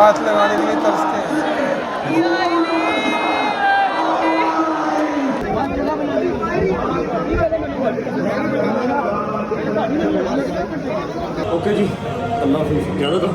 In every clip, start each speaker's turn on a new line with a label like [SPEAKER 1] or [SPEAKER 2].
[SPEAKER 1] हाथ लगाने के लिए तरसते हैं।
[SPEAKER 2] ओके जी, अल्लाह हाफिज़। ज़्यादा था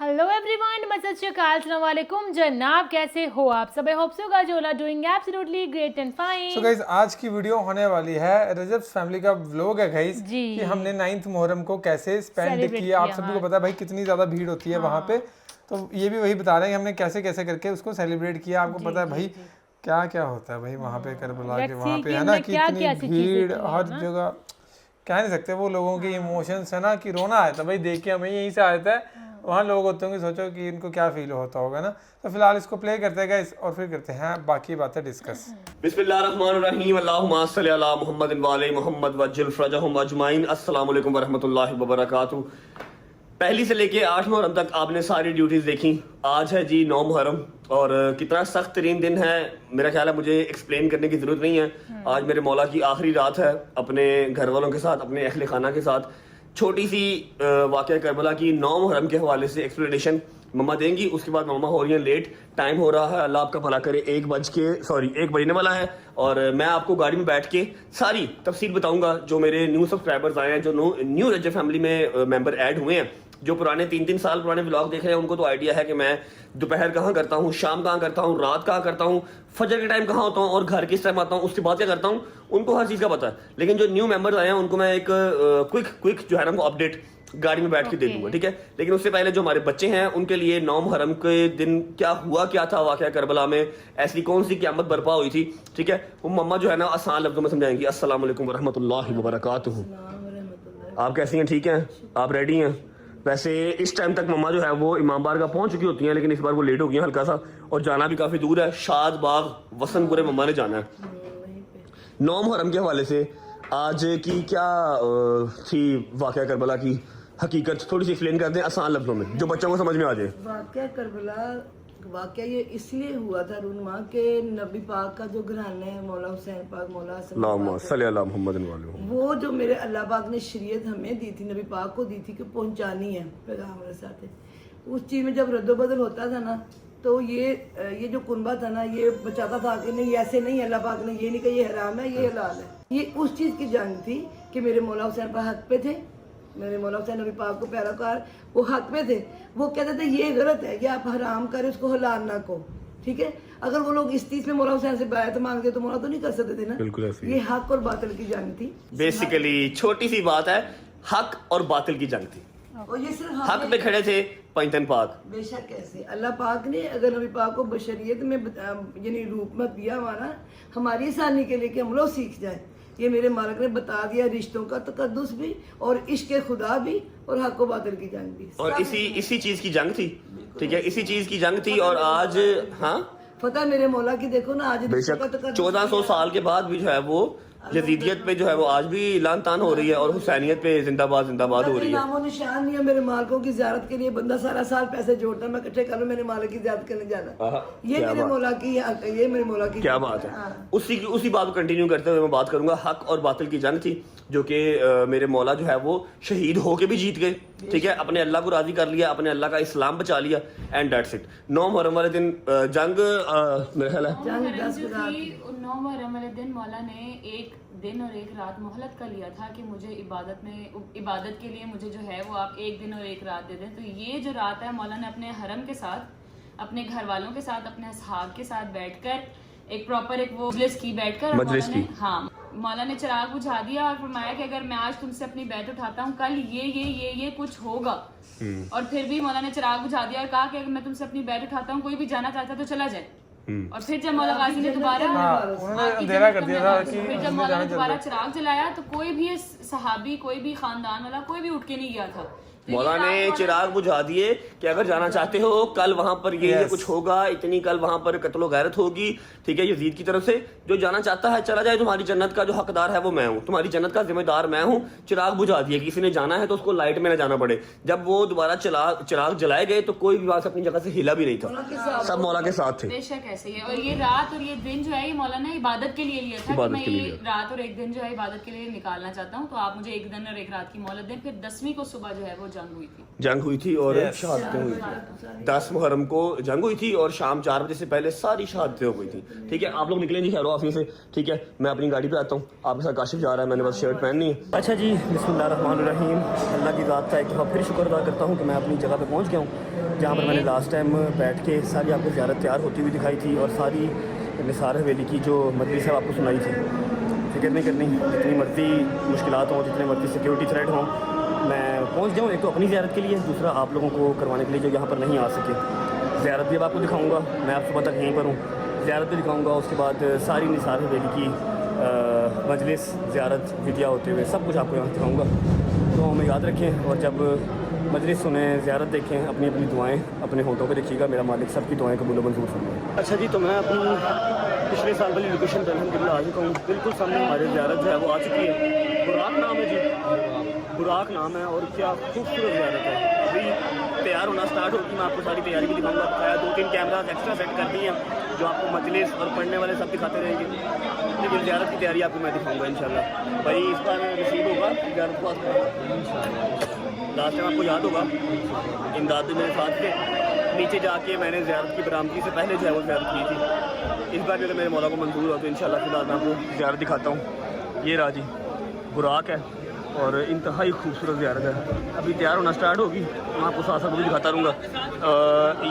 [SPEAKER 3] हेलो एवरीवन, अस्सलाम वालेकुम जनाब, कैसे हो आप सब? I hope so guys you are doing absolutely great and fine.
[SPEAKER 1] So guys, आज की वीडियो होने वाली है रजब फैमिली का व्लॉग है गाइस, कि हमने 9th मुहर्रम को कैसे स्पेंड किया। आप सभी को पता है भाई कितनी ज़्यादा भीड़ होती है वहाँ पे, तो ये भी वही बता रहे हैं कि हमने कैसे कैसे करके उसको सेलिब्रेट किया। आपको पता है भाई क्या क्या होता है भाई वहाँ पे करबला के, वहाँ पे है ना कि इतनी भीड़ हर जगह, कह नहीं सकते। वो लोगों के इमोशंस है ना कि रोना आया था भाई देख के, हमें यहीं से आया था। वहाँ लोग होते होंगे, सोचो कि इनको क्या फील होता होगा ना। तो फिलहाल इसको प्ले करते हैं गाइस और फिर करते हैं बाकी बातें डिस्कस।
[SPEAKER 2] बिस्मिल्लाहिर्रहमानिर्रहीम, अल्लाहुम्मा सल्ली अला मुहम्मद व आले मुहम्मद वज्जिल फरजहुम अजमाइन। अस्सलाम वालेकुम वरहमतुल्लाहि वबरकातुहू। पहली से लेके 8 मुहर्रम तक आपने सारी ड्यूटीज देखी। आज है जी 9 मुहर्रम और कितना सख्त तरीन दिन है, मेरा ख्याल है मुझे एक्सप्लेन करने की ज़रूरत नहीं है। आज मेरे मौला की आखिरी रात है अपने घर वालों के साथ, अपने अहले खाना के साथ। छोटी सी वाक़या करबला की 9 मुहर्रम के हवाले से एक्सप्लेनेशन मम्मा देंगी, उसके बाद मम्मा हो रही हैं लेट। टाइम हो रहा है, अल्लाह आपका भला करे, 1 बजने वाला है और मैं आपको गाड़ी में बैठ के सारी तफसील बताऊंगा। जो मेरे न्यू सब्सक्राइबर्स आए हैं, जो न्यू रजब फैमिली में मेंबर ऐड हुए हैं, जो पुराने 3-3 साल पुराने व्लॉग देख रहे हैं, उनको तो आइडिया है कि मैं दोपहर कहाँ करता हूँ, शाम कहाँ करता हूँ, रात कहाँ करता हूँ, फजर के टाइम कहाँ होता हूँ और घर किस टाइम आता हूँ, उसके बाद क्या करता हूँ, उनको हर चीज़ का पता है। लेकिन जो न्यू मेंबर्स आए हैं उनको मैं एक क्विक जो है ना वो अपडेट गाड़ी में बैठ के दे दूंगा, ठीक है। लेकिन उससे पहले जो हमारे बच्चे हैं उनके लिए 9 मुहर्रम के दिन क्या था वाक़या करबला में, ऐसी कौन सी क़यामत बर्पा हुई थी, ठीक है। वो मम्मा जो है ना आसान लफ्ज़ों में समझाएंगी। अस्सलाम वालेकुम वरहमतुल्लाहि वबरकातुहू। आप कैसी हैं? ठीक हैं? आप रेडी हैं? वैसे इस टाइम तक मम्मा जो है वो इमाम बार का पहुंच चुकी होती हैं, लेकिन इस बार वो लेट हो गई हैं हल्का सा, और जाना भी काफ़ी दूर है। शाद बाग वसनपुरे मम्मा ने जाना है। 9 मुहर्रम के हवाले से आज की क्या थी वाक़या करबला की हकीकत, थोड़ी सी एक्सप्लेन कर दें आसान लफ्ज़ों में, जो बच्चों को समझ में आ जाए।
[SPEAKER 4] वाक़या करबला वाक़या ये इसलिए हुआ था रूनमा के नबी पाक का जो घराना है मौला हुसैन पाक, मौला हसन पाक, वो जो मेरे अल्लाह पाक ने शरीयत हमें दी थी, नबी पाक को दी थी कि पहुंचानी है पैगाम रसाते। उस चीज़ में जब रद्दोबदल होता था ना, तो ये जो कुनबा था ना, ये बचाता था कि नहीं ऐसे नहीं, अल्लाह पाक ने ये नहीं कहा ये हराम है ये हलाल है। ये उस चीज़ की जंग थी कि मेरे मौला हुसैन पाक हक पे थे, मेरे मौला हुसैन नबी पाक को पैरोकार वो हक पे थे। वो कहते थे ये गलत है, ये आप हराम करें उसको हलाल ना को, ठीक है। अगर वो लोग इस चीज में मौला हुसैन से बायत मांगते तो मौला तो नहीं कर सकते थे ना।
[SPEAKER 2] बिल्कुल ऐसे
[SPEAKER 4] ये हक और बातिल की जंग थी।
[SPEAKER 2] बेसिकली छोटी सी बात है, हक और बातिल की जंग थी।
[SPEAKER 4] और ये सिर्फ
[SPEAKER 2] हक पे खड़े थे पंजतन पाक।
[SPEAKER 4] बेशक कैसे अल्लाह पाक ने अगर नबी पाक को बशरियत में यानी रूप में दिया हुआ ना, हमारी आसानी के लिए कि हम लोग सीख जाए। ये मेरे मालिक ने बता दिया, रिश्तों का तकद्दुस भी और इश्क खुदा भी और हक व बातिल की जंग भी,
[SPEAKER 2] और इसी चीज की जंग थी, ठीक है, इसी चीज की जंग थी। और आज हाँ
[SPEAKER 4] पता मेरे मौला की देखो ना, आज
[SPEAKER 2] बेशक 1400 साल के बाद भी जो है वो यजीदियत पे जो है वो आज भी लान तान हो रही है और हुसैनियत पे जिंदाबाद हो रही है।
[SPEAKER 4] नामो निशान नहीं है। मेरे मालिकों की ज़ियारत के लिए बंदा सारा साल पैसे जोड़ता है, मैं इकट्ठे कर लूं मेरे मालिक की ज़ियारत करने जाना। ये मेरे मौला की
[SPEAKER 2] क्या बात है। उसी बात को कंटिन्यू करते हुए मैं बात करूंगा। हक और बातिल की जंग थी जो कि मेरे मौला जो है वो शहीद होके भी जीत गए, ठीक है। अपने अल्लाह को राजी कर लिया, अपने अल्लाह का इस्लाम बचा लिया, एंड दैट्स इट। 9 मुहर्रम वाले दिन जंग मेरा ख्याल है
[SPEAKER 3] 9 मुहर्रम वाले दिन मौला ने एक दिन और एक रात मोहलत का लिया था कि मुझे इबादत के लिए मुझे जो है वो आप एक दिन और एक रात दे दें। तो ये जो रात है मौला ने अपने हरम के साथ, अपने घर वालों के साथ, अपने असहाब के साथ बैठकर एक प्रॉपर एक वो मजलिस की बैठकर मौला ने चिराग बुझा दिया और फरमाया कि अगर मैं आज तुमसे अपनी बैत उठाता हूँ, कल ये कुछ होगा। और फिर भी मौला ने चिराग बुझा दिया और कहा कि अगर मैं तुमसे अपनी बैत उठाता हूँ, कोई भी जाना चाहता तो चला जाए। और फिर जब मौला गाजी ने दोबारा चिराग जलाया तो कोई भी सहाबी, कोई भी खानदान वाला कोई भी उठ के नहीं गया था।
[SPEAKER 2] मौला ने चिराग बुझा दिए कि अगर जाना चाहते हो कल वहां पर ये कुछ होगा, इतनी कल वहां पर कत्लो गैरत होगी, ठीक है, यजीद की तरफ से। जो जाना चाहता है चला जाए, तुम्हारी जन्नत का जो हकदार है वो मैं हूँ, तुम्हारी जन्नत का जिम्मेदार मैं हूँ। चिराग बुझा दिए, किसी ने जाना है तो उसको लाइट में ना जाना पड़े। जब वो दोबारा चिराग जलाए गए तो कोई भी वहां से अपनी जगह से हिला भी नहीं था, सब मौला के साथ थे।
[SPEAKER 3] बेशक ऐसे ही है। और ये रात और ये दिन जो है ये मौला ने इबादत के लिए लिया था कि मैं ये रात और एक दिन जो है इबादत के लिए निकालना चाहता हूँ, तो आप मुझे एक दिन और एक रात की मोहलत दें। फिर 10वीं को सुबह जो है वो जंग हुई थी और शहादतें हुई थी। 10 मुहर्रम को जंग हुई थी और शाम 4 बजे से पहले सारी शहादतें हो गई थी। ठीक है, आप लोग निकलें जी खैरो आफियत से। ठीक है, मैं अपनी गाड़ी पे आता हूँ, आपके साथ काशिफ जा रहा है, मैंने बस शर्ट पहननी है। अच्छा जी, बिस्मिल्लाहिर्रहमानिर्रहीम। अल्लाह की ज़ात का एक दफ़ा फिर शुक्र अदा करता हूँ कि मैं अपनी जगह पे पहुँच गया हूँ, जहाँ पर मैंने लास्ट टाइम बैठ के सारी आपको ज़ियारत तैयार होती हुई दिखाई थी और सारी निसार हवेली की जो मजलिस है आपको सुनाई थी। फिक्र नहीं करनी, जितनी मर्जी मुश्किलात हों, जितने मर्जी सिक्योरिटी थ्रेट हों, मैं पहुँच जाऊँ। एक तो अपनी ज़ियारत के लिए, दूसरा आप लोगों को करवाने के लिए जो यहाँ पर नहीं आ सके। ज़ियारत भी अब आपको दिखाऊँगा, मैं आप सुबह तक यहीं पर हूँ, ज़ियारत भी दिखाऊँगा। उसके बाद सारी निसार हवेली की मजलिस, ज़ियारत, विदिया होते हुए सब कुछ आपको यहाँ दिखाऊँगा। तो हमें याद रखें और जब मजलिस सुने, ज़ियारत देखें, अपनी अपनी दुआएं अपने होठों पे रखिएगा। मेरा मालिक सबकी दुआएं कबूल मंजूर फरमाए। अच्छा जी, तो मैं अपनी पिछले साल वाली लोकेशन पर अल्हम्दुलिल्लाह आ चुका हूँ। बिल्कुल सामने हमारे ज़ियारत जो है वो आ चुकी है। बुराक नाम है जी, बुराक नाम है और क्या खूबसूरत ज़ियारत है। अभी तैयार होना स्टार्ट होगी, मैं आपको सारी तैयारी भी दिखाऊँगा। 2-3 कैमराज एक्स्ट्रा सेट कर दिए हैं जो आपको मजलिस और पढ़ने वाले सब दिखाते रहेंगे। लेकिन ज़ियारत की तैयारी आपको मैं दिखाऊँगा इंशाल्लाह। भाई इस बार नसीब होगा ज़ियारत को। लास्ट टाइम आपको याद होगा इमदाद भी मेरे साथ थे, नीचे जाके मैंने ज़ियारत की बरामदगी से पहले जो है वो ज़ियारत की थी। इस बार जो मेरे मौला को मंजूर हो तो इंशाल्लाह फिलहाल मैं आपको ज़ियारत दिखाता हूँ। ये राजी बुराक है और इंतहाई खूबसूरत ज़ियारत है। अभी तैयार होना स्टार्ट होगी, मैं आपको साथ साथ भी दिखाता रहूँगा।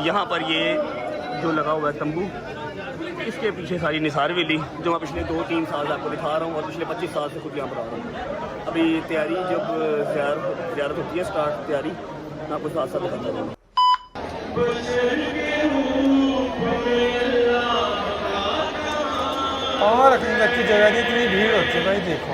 [SPEAKER 3] यहाँ पर ये जो लगा हुआ है तंबू, इसके पीछे सारी निसार हवेली जो मैं पिछले 2-3 साल आपको दिखा रहा हूँ और पिछले 25 साल से खुद यहाँ पर आ रहा हूँ। अभी तैयारी जब ज़ियारत होती है स्टार्ट तैयारी, मैं आपको साथ साथ दिखाता हूँ।
[SPEAKER 1] और रखने तक की जगह थी, इतनी भीड़ होती है भाई, देखो।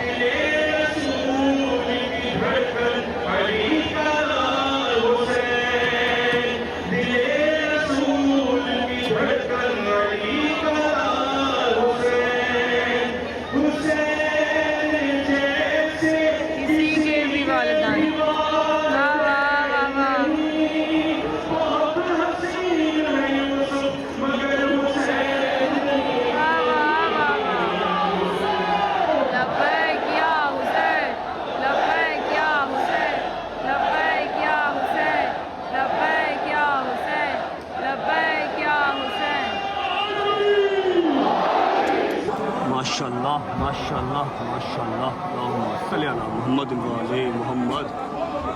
[SPEAKER 2] माशाल्लाह माशाल्लाह माशाल्लाह, अल्लाहुम्मा सल्ली अला मुहम्मद व आले मुहम्मद।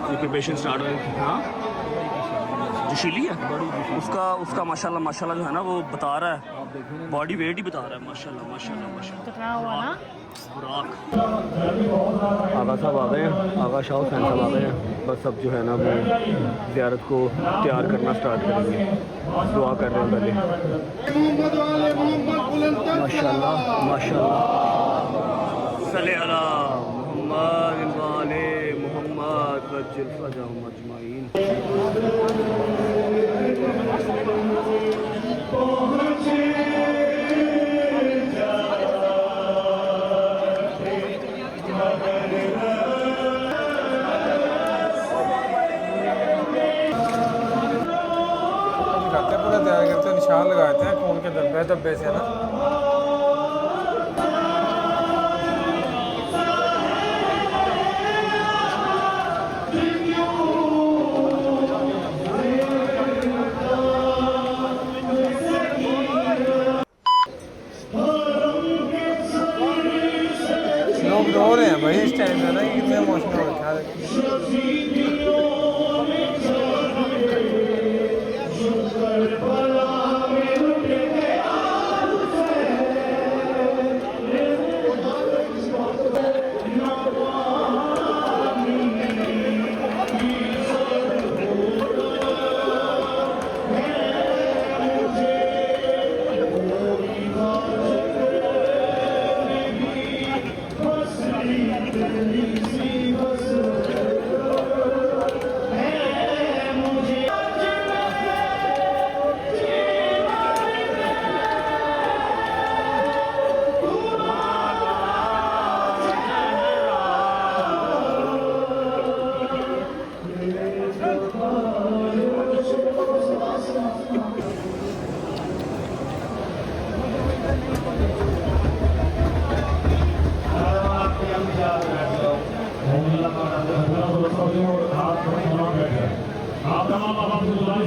[SPEAKER 2] ये प्रिपरेशन स्टार्ट हो गई। हाँ, जोशीली है उसका माशाल्लाह माशाल्लाह जो है ना वो बता रहा है, बॉडी वेट ही बता रहा है। माशाल्लाह माशाल्लाह माशाल्लाह।
[SPEAKER 3] कितना हुआ ना
[SPEAKER 2] बुराक। आगा साहब आ गए हैं, आगा शाह हुसैन साहब आ गए हैं। बस अब जो है ना वो ज़ियारत को तैयार करना स्टार्ट करेंगे। दुआ कर रहे हैं पहले। माशाल्लाह माशाल्लाह, सल्ले अला मुहम्मद व आले मुहम्मद वज्जिल फरजहुम अजमाइन।
[SPEAKER 1] पूरा तैयार करते हैं, निशान लगाते हैं खून के धब्बे से ना। लोग रो रहे हैं भाई इस टाइम पे ना, कितने इमोशनल हो रखा है।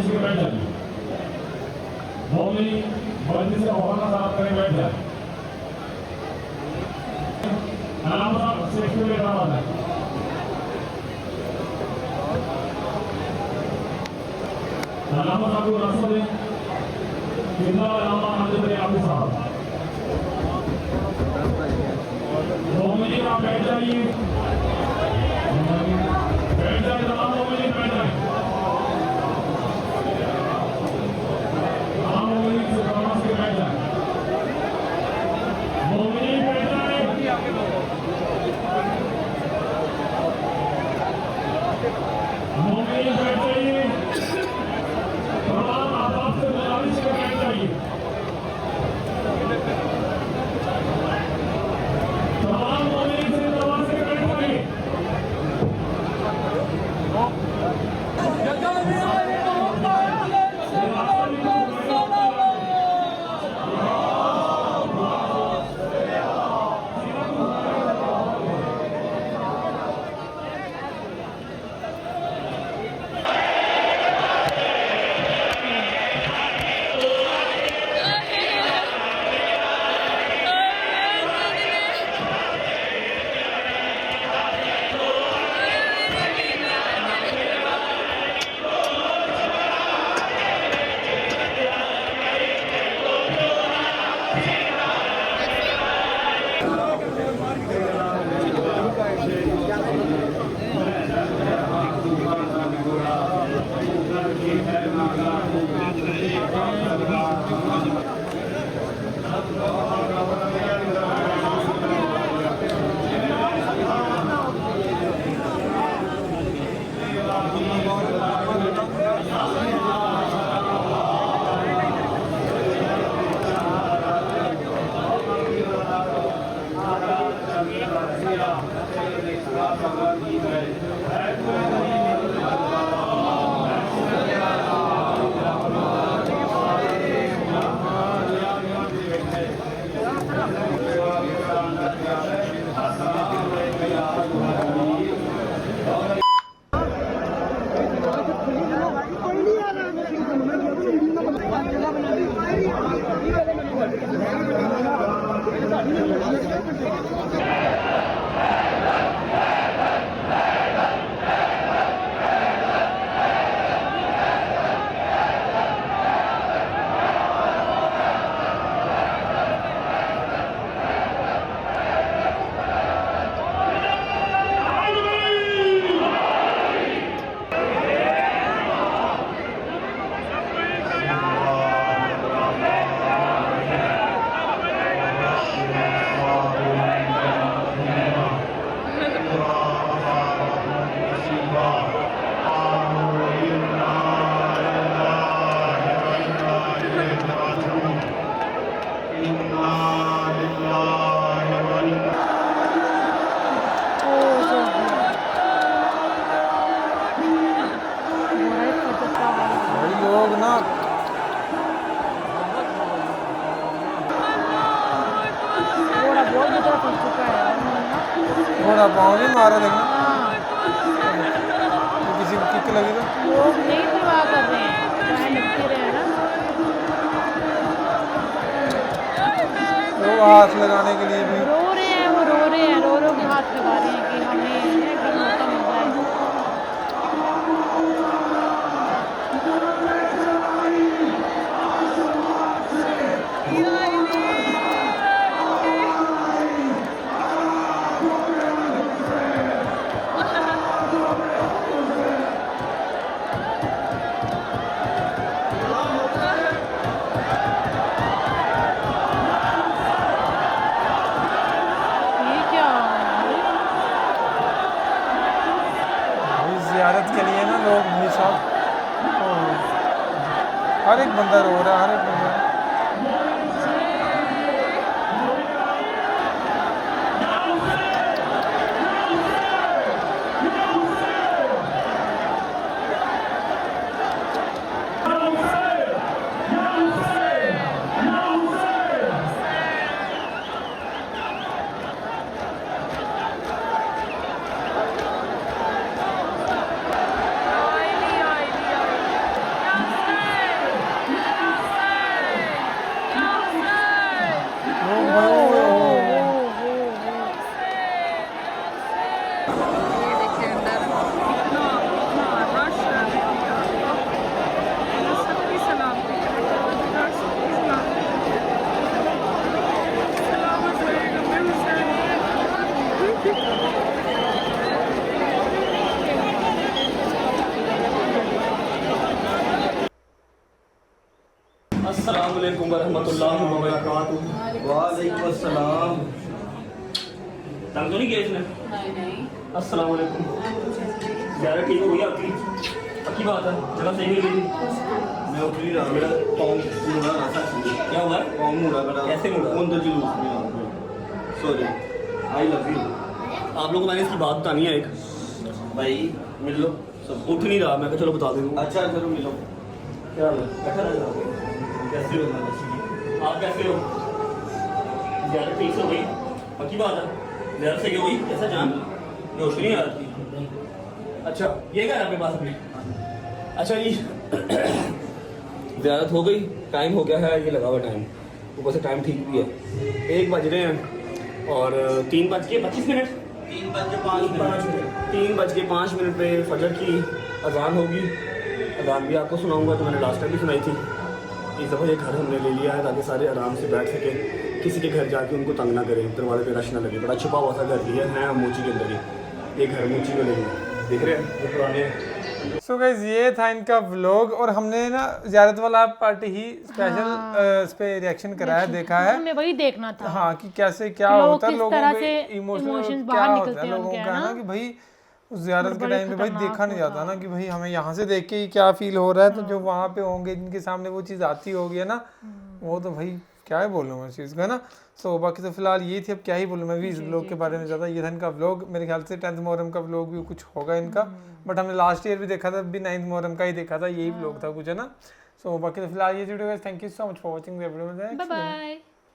[SPEAKER 5] मवेशी बैठ जाइए। मोमिनी मस्जिद से बहाना साफ करें, बैठ जाए। सेक्शन में आवाज है। अलामा साहब को रास्ता दें। कितना अलामा हाजिर है आपके साथ। मोमिनी आप बैठ जाइए। बैठ जाए तमाम मोमिनी, बैठ जाए। तमाम मोमिनी से नमाज के बैठ जाए। मोमिनी बैठ जाए। मोमिनी बैठ जाइए। तमाम आदाब से गुजारिश है, बैठ जाइए। तमाम मोमिनी से नमाज के बैठ जाइए।
[SPEAKER 1] भाई लोग ना
[SPEAKER 6] थोड़ा बहुत भी तो फंस चुका है।
[SPEAKER 1] थोड़ा पाँव भी मारा देखना, तो किसी को किक लगी तो
[SPEAKER 6] लोग नहीं परवाह कर रहे हैं, चाहे लगते रहे ना।
[SPEAKER 1] वो हाथ लगाने के लिए भी
[SPEAKER 6] रो रहे हैं, वो रो रहे हैं, रो रो के हाथ लगा रहे हैं कि हमें है कि मौका मिल जाए। ये क्या
[SPEAKER 1] भाई जियारत के लिए ना लोग भाई साहब, हर एक बंदा रो रहा है, हर एक बंदा।
[SPEAKER 2] अस्सलामुअलैकुम वरहमतुल्लाहि वबरकातुहू।
[SPEAKER 7] वालेकुम अस्सलाम।
[SPEAKER 2] तंग तो नहीं किया इसने?
[SPEAKER 3] नहीं
[SPEAKER 2] अस्सलामुअलैकुम। ज़्यादा ठीक हो गई आपकी? पक्की बात है, जगह सही मिल गई?
[SPEAKER 7] मैं उठ नहीं रहा, मेरा पाँव मुड़ा रहा था।
[SPEAKER 2] क्या हुआ?
[SPEAKER 7] पाँव मुड़ा मेरा।
[SPEAKER 2] कैसे मुड़ा?
[SPEAKER 7] अंदर जुलूस में आ गया। Sorry, I love you.
[SPEAKER 2] आप लोगों को मैंने इसकी बात बतानी है एक।
[SPEAKER 7] भाई
[SPEAKER 2] मिल लो। सब उठ नहीं रहा, मैं कहा चलो बता दूँ।
[SPEAKER 7] अच्छा चलो मिलो।
[SPEAKER 2] क्या हाल है? अच्छा लग रहा है। कैसे हो? आप कैसे हो? ज़्यादा ठीक से हो गई? पक्की बात है? ज़्यादा सही हो गई? कैसा जान? होश नहीं आ रही? अच्छा, ये क्या है आपके पास अभी? अच्छा ये ज़्यादा हो गई, टाइम हो गया है, ये लगा हुआ टाइम, ऊपर से टाइम ठीक भी है। 1 बज रहे हैं और 3:25। 3:05 पे फजर की अजान होगी। अजान भी आपको सुनाऊंगा जो मैंने लास्ट टाइम भी सुनाई थी। इस दफ़ा ये घर हमने ले लिया है ताकि सारे आराम से बैठ सके, किसी के घर जाके उनको तंग ना करें, दरवाजे पे रश ना लगे। बड़ा छुपा हुआ सा घर लिया है मोची के अंदर ही। ये घर मोची में नहीं है, देख रहे हैं ये पुराने।
[SPEAKER 1] सो गाइस ये था इनका व्लॉग और हमने ना ज़ियारत वाला पार्टी ही स्पेशल इस पे रिएक्शन कराया, देखा है।
[SPEAKER 6] हमें वही देखना था
[SPEAKER 1] हाँ कि कैसे क्या
[SPEAKER 6] लोग
[SPEAKER 1] होता है,
[SPEAKER 6] किस
[SPEAKER 1] लोगों
[SPEAKER 6] तरह
[SPEAKER 1] के
[SPEAKER 6] से
[SPEAKER 1] इमोशनल
[SPEAKER 6] emotions
[SPEAKER 1] क्या
[SPEAKER 6] बाहर
[SPEAKER 1] होता
[SPEAKER 6] निकलते
[SPEAKER 1] है
[SPEAKER 6] हैं
[SPEAKER 1] लोगों
[SPEAKER 6] उनके,
[SPEAKER 1] का,
[SPEAKER 6] है
[SPEAKER 1] है ना
[SPEAKER 6] ना?
[SPEAKER 1] कि भाई उस ज़ियारत के
[SPEAKER 6] बड़े
[SPEAKER 1] टाइम पे भाई
[SPEAKER 6] खतरनाक
[SPEAKER 1] देखा नहीं जाता
[SPEAKER 6] होता
[SPEAKER 1] ना कि भाई हमें यहाँ से देख के ही क्या फील हो रहा है, तो जो वहाँ पे होंगे जिनके सामने वो चीज़ आती होगी है ना, वो तो भाई क्या ही बोलूँ मैं इस चीज़ का, है ना। सो बाकी तो फिलहाल ये थी, अब क्या ही बोलूँ मैं भी इस व्लॉग के बारे में ज़्यादा। ये था इनका व्लॉग, मेरे ख्याल से 10th मुहर्रम का व्लॉग भी कुछ होगा इनका, बट हमने लास्ट ईयर भी देखा था, भी 9th मुहर्रम का ही देखा था, यही व्लॉग था कुछ, है ना। सो बाकी तो फिलहाल ये video, thank you so much for watching the video.
[SPEAKER 6] Bye bye.